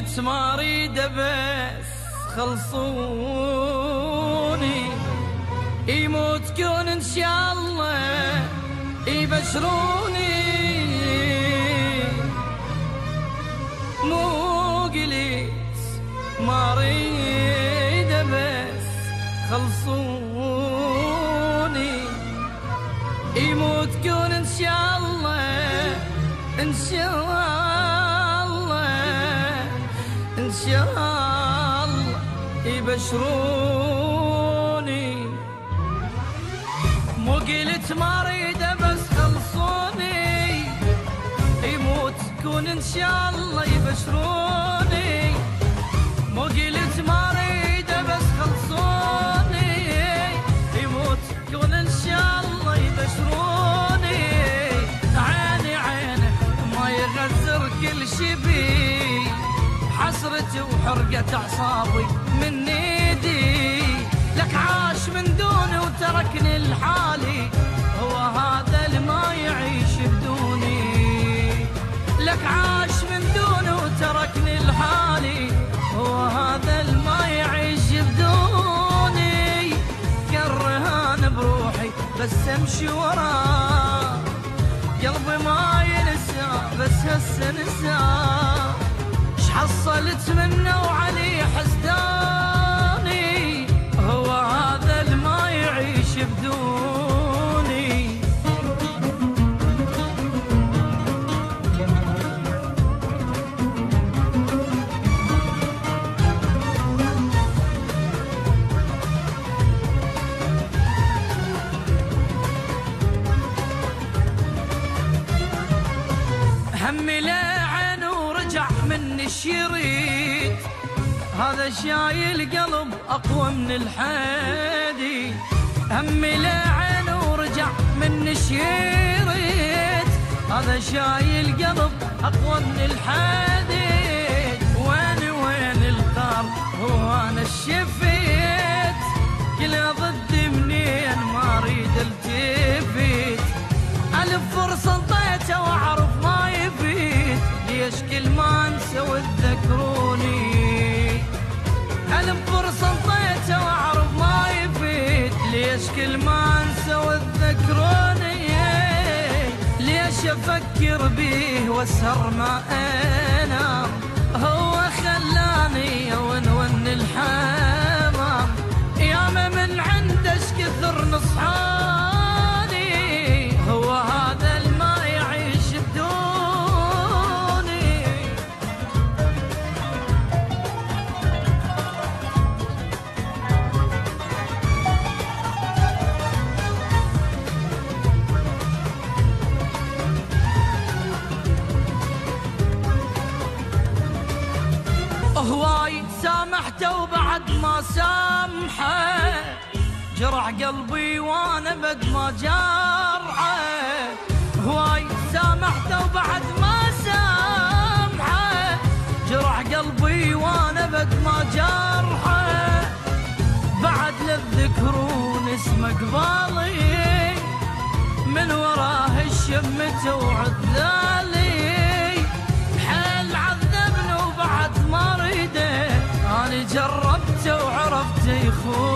قلت ما اريد بس خلصوني، يموت كون ان شاء الله يبشروني. مو قلت ما اريد بس خلصوني، يموت كون ان شاء الله ان شاء الله ان شاء الله يبشروني. مو قلت ما اريد بس خلصوني، يموت كون ان شاء الله يبشروني. مو قلت ما اريد بس خلصوني، يموت كون ان شاء الله يبشروني. عيني عينك ما يغزر كل شي بي، حسرتي وحرقت اعصابي من ايدي. لك عاش من دوني وتركني لحالي، هو هذا اللي ما يعيش بدوني. لك عاش من دوني وتركني لحالي، هو هذا اللي ما يعيش بدوني. كرهان بروحي بس امشي وراه، قلبي ما ينسى بس هسه نساه. حصلت منه وعلي حسداني، هو هذا اللي ما يعيش بدوني. همي لعن ورجع مني الشريط، هذا شايل قلب اقوى من الحديد. همي لعن ورجع مني الشريط، هذا شايل قلب اقوى من الحديد. وين القار هو انا الشفيت، كلها ضدي منين ما اريد التفت. الف فرصه انطيته واعرف ما يفيد، ليش كل ما انسى وتذكروني. الف فرصه انطيته واعرف ما يفيد، ليش كل ما انسى وتذكروني. ليش افكر بيه واسهر ما انام، هو خلاني اون الحمام. ياما من عندش كثر نصحاني، هو هذا اللي ما يعيش بدوني. هواي سامحته وبعد ما سامحه، جرح قلبي وانا بد ما جرحه. هواي سامحته وبعد ما سامحه، جرح قلبي وانا بد ما جرحه. بعد للذكرون اسمه قبالي، من وراه الشمته وعذالي. حيل عذبني وبعد ما ريده، اني جربته وعرفت يخون.